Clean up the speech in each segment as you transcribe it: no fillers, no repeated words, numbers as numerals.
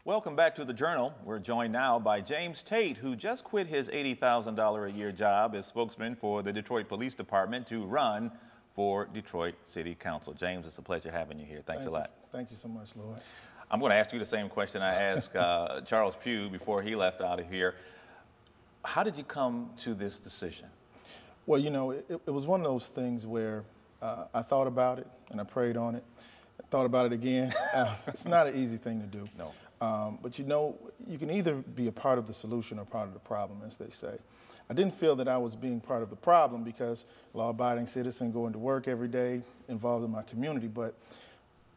Welcome back to The Journal. We're joined now by James Tate, who just quit his $80,000 a year job as spokesman for the Detroit Police Department to run for Detroit City Council. James, it's a pleasure having you here. Thanks a lot. Thank you so much, Lloyd. I'm going to ask you the same question I asked Charles Pugh before he left out of here. How did you come to this decision? Well, you know, it was one of those things where I thought about it and I prayed on it. I thought about it again. It's not an easy thing to do. No. But you know, you can either be a part of the solution or part of the problem, as they say. I didn't feel that I was being part of the problem because law-abiding citizen, going to work every day, involved in my community, but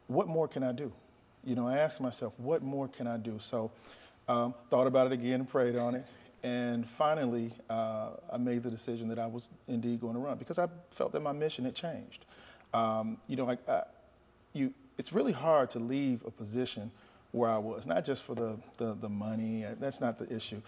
what more can I do? You know, I asked myself, what more can I do? So thought about it again and prayed on it. And finally, I made the decision that I was indeed going to run because I felt that my mission had changed. You know, it's really hard to leave a position where I was, not just for the money, that's not the issue.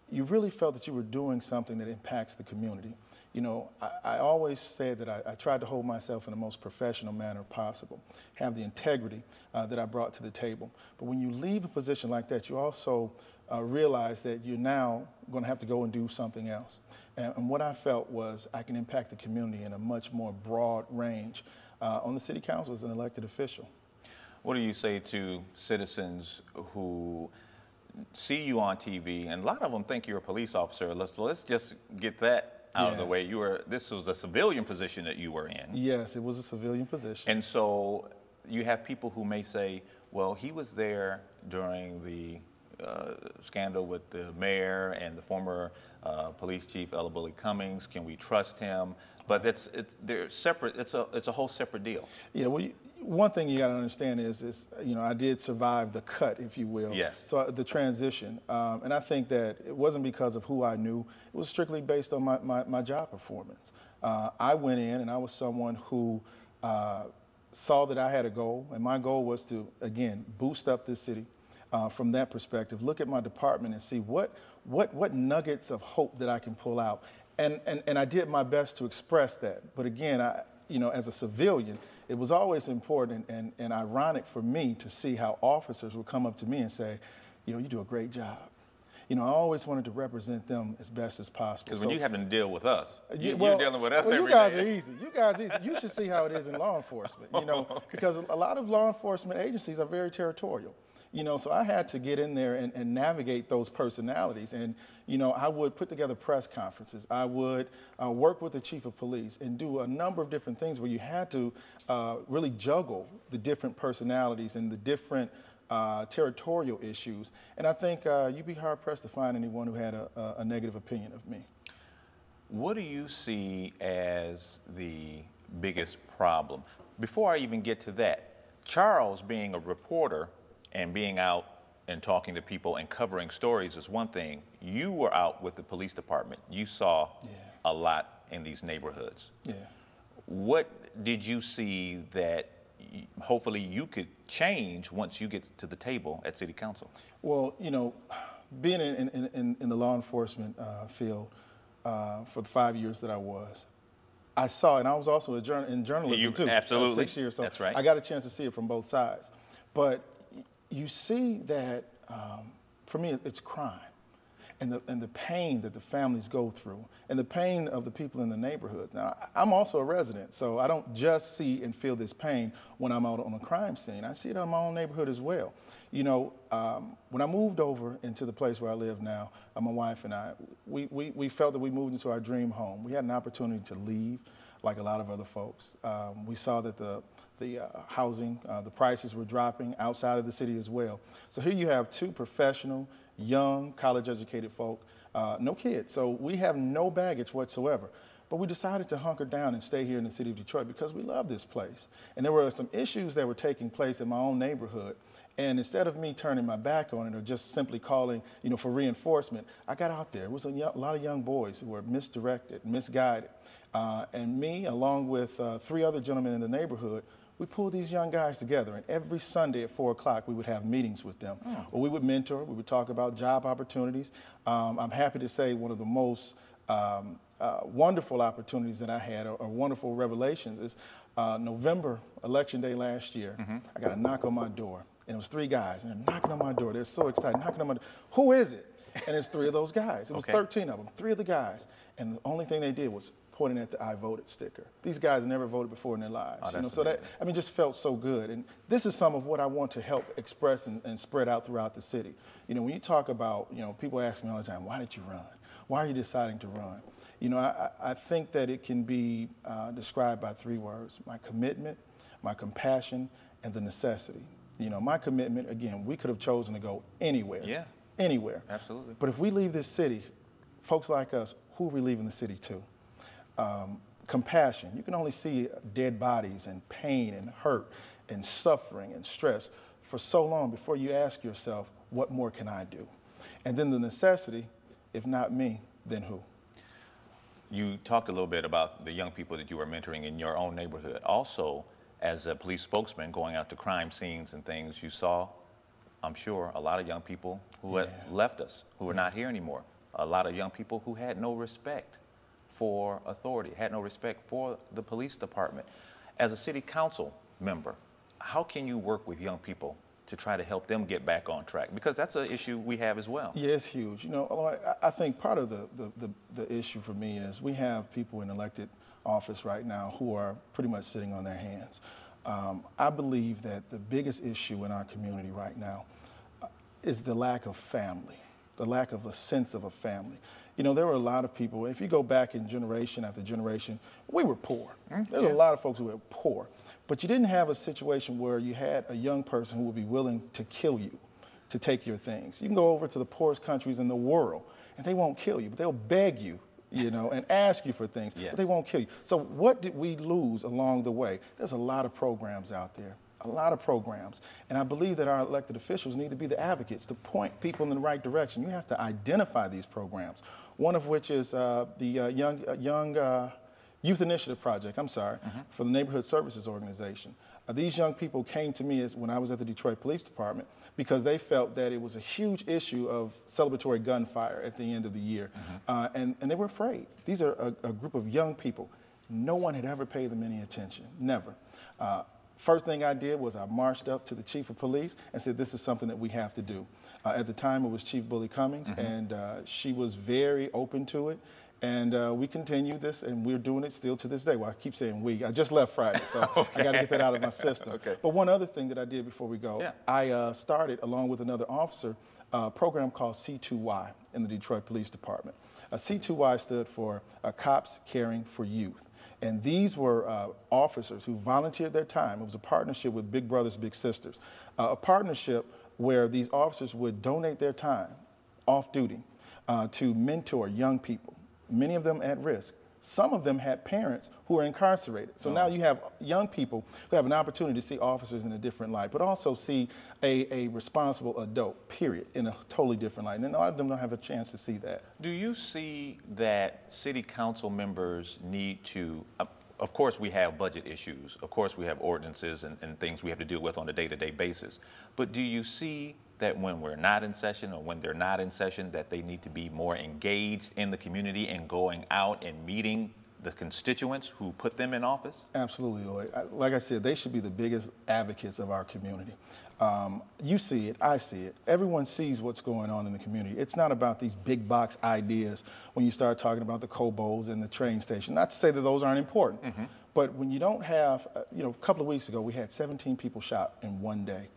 You really felt that you were doing something that impacts the community. You know, I always said that I tried to hold myself in the most professional manner possible, have the integrity that I brought to the table. But when you leave a position like that, you also realize that you're now going to have to go and do something else. And what I felt was I can impact the community in a much more broad range on the city council as an elected official. What do you say to citizens who see you on TV, and a lot of them think you're a police officer? Let's just get that out of the way. This was a civilian position that you were in. Yes, it was a civilian position. And so you have people who may say, well, he was there during the scandal with the mayor and the former police chief, Ella Bully Cummings. Can we trust him? But they're separate. It's a whole separate deal. Yeah. Well, one thing you got to understand is, you know, I did survive the cut, if you will. Yes. So the transition, and I think that it wasn't because of who I knew. It was strictly based on my job performance. I went in and I was someone who saw that I had a goal, and my goal was to, again, boost up this city. From that perspective, look at my department and see what nuggets of hope that I can pull out. And I did my best to express that. But again, you know, as a civilian, it was always important and ironic for me to see how officers would come up to me and say, you know, you do a great job. You know, I always wanted to represent them as best as possible. Because when you having to deal with us, you're dealing with us every day. You guys are easy. You guys are easy. You should see how it is in law enforcement, you know, because a lot of law enforcement agencies are very territorial. You know, so I had to get in there and navigate those personalities. And, you know, I would put together press conferences. I would work with the chief of police and do a number of different things where you had to really juggle the different personalities and the different territorial issues. And I think you'd be hard-pressed to find anyone who had a negative opinion of me. What do you see as the biggest problem? Before I even get to that, Charles being a reporter and being out and talking to people and covering stories is one thing. You were out with the police department. You saw a lot in these neighborhoods. Yeah. What did you see that hopefully you could change once you get to the table at City Council? Well, you know, being in the law enforcement field for the 5 years that I was, I saw, and I was also in journalism too. Absolutely. 6 years. So that's right. I got a chance to see it from both sides. But you see that, for me, it's crime and the pain that the families go through and the pain of the people in the neighborhoods. Now, I'm also a resident, so I don't just see and feel this pain when I'm out on a crime scene. I see it in my own neighborhood as well. You know, when I moved over into the place where I live now, my wife and I, we felt that we moved into our dream home. We had an opportunity to leave like a lot of other folks. We saw that the housing, the prices were dropping outside of the city as well. So here you have two professional, young, college-educated folk, no kids. So we have no baggage whatsoever. But we decided to hunker down and stay here in the city of Detroit because we love this place. And there were some issues that were taking place in my own neighborhood. And instead of me turning my back on it or just simply calling, you know, for reinforcement, I got out there. It was a lot of young boys who were misdirected, misguided. And me, along with 3 other gentlemen in the neighborhood, we pulled these young guys together, and every Sunday at 4 o'clock, we would have meetings with them. Or we would mentor, we would talk about job opportunities. I'm happy to say one of the most wonderful opportunities that I had, or wonderful revelations, is November, election day last year, I got a knock on my door. And it was 3 guys, and they're knocking on my door. They're so excited, knocking on my door. Who is it? And it's 3 of those guys. It was 13 of them, 3 of the guys. And the only thing they did was pointing at the I voted sticker. These guys never voted before in their lives. Oh, so that, I mean, just felt so good. And this is some of what I want to help express and spread out throughout the city. You know, when you talk about, you know, people ask me all the time, why did you run? Why are you deciding to run? You know, I think that it can be described by 3 words: my commitment, my compassion, and the necessity. You know, my commitment, again, we could have chosen to go anywhere. Yeah. Anywhere. Absolutely. But if we leave this city, folks like us, who are we leaving the city to? Compassion. You can only see dead bodies and pain and hurt and suffering and stress for so long before you ask yourself, what more can I do? And then the necessity, if not me, then who? You talked a little bit about the young people that you were mentoring in your own neighborhood. Also, as a police spokesman going out to crime scenes and things, you saw, I'm sure, a lot of young people who had left us, who are not here anymore. A lot of young people who had no respect for authority, had no respect for the police department. As a city council member, how can you work with young people to try to help them get back on track? Because that's an issue we have as well. Yeah, it's huge. You know, I think part of the issue for me is we have people in elected office right now who are pretty much sitting on their hands. I believe that the biggest issue in our community right now is the lack of family, the lack of a sense of a family. You know, there were a lot of people, if you go back in generation after generation, we were poor. There's a lot of folks who were poor. But you didn't have a situation where you had a young person who would be willing to kill you to take your things. You can go over to the poorest countries in the world, and they won't kill you, but they'll beg you, you know, and ask you for things, but they won't kill you. So what did we lose along the way? There's a lot of programs out there, a lot of programs. And I believe that our elected officials need to be the advocates to point people in the right direction. You have to identify these programs, one of which is the Young Youth Initiative Project, for the Neighborhood Services Organization. These young people came to me when I was at the Detroit Police Department because they felt that it was a huge issue of celebratory gunfire at the end of the year. And they were afraid. These are a group of young people. No one had ever paid them any attention, never. First thing I did was I marched up to the chief of police and said, this is something that we have to do. At the time, it was Chief Bully Cummings, and she was very open to it. And we continued this, and we're doing it still to this day. Well, I keep saying we. I just left Friday, so I got to get that out of my system. But one other thing that I did before we go, I started, along with another officer, a program called C2Y in the Detroit Police Department. C2Y stood for Cops Caring for Youth. And these were officers who volunteered their time. It was a partnership with Big Brothers Big Sisters, a partnership where these officers would donate their time off duty to mentor young people, many of them at risk. Some of them had parents who were incarcerated. So now you have young people who have an opportunity to see officers in a different light, but also see a responsible adult, period, in a totally different light. And a lot of them don't have a chance to see that. Do you see that city council members need to, of course we have budget issues, of course we have ordinances and things we have to deal with on a day-to-day basis, but do you see that when we're not in session or when they're not in session, that they need to be more engaged in the community and going out and meeting the constituents who put them in office? Absolutely, Lloyd. Like I said, they should be the biggest advocates of our community. You see it, I see it. Everyone sees what's going on in the community. It's not about these big box ideas when you start talking about the Cobos and the train station. Not to say that those aren't important, but when you don't have, you know, a couple of weeks ago, we had 17 people shot in one day.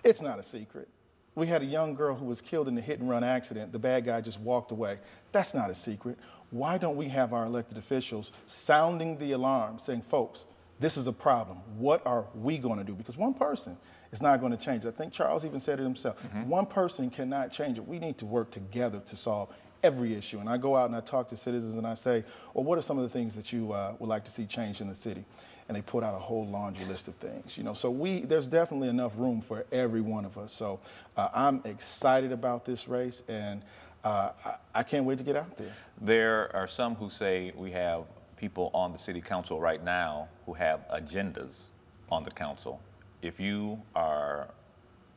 It's not a secret. We had a young girl who was killed in a hit-and-run accident. The bad guy just walked away. That's not a secret. Why don't we have our elected officials sounding the alarm, saying, folks, this is a problem. What are we going to do? Because one person is not going to change it. I think Charles even said it himself. One person cannot change it. We need to work together to solve every issue. And I go out and I talk to citizens and I say, well, what are some of the things that you would like to see changed in the city? And they put out a whole laundry list of things, you know. So there's definitely enough room for every one of us. So I'm excited about this race, and I can't wait to get out there. There are some who say we have people on the city council right now who have agendas on the council. If you are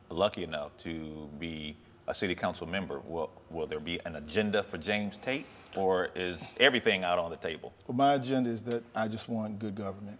lucky enough to be a city council member, will there be an agenda for James Tate, or is everything out on the table? Well, my agenda is that I just want good government.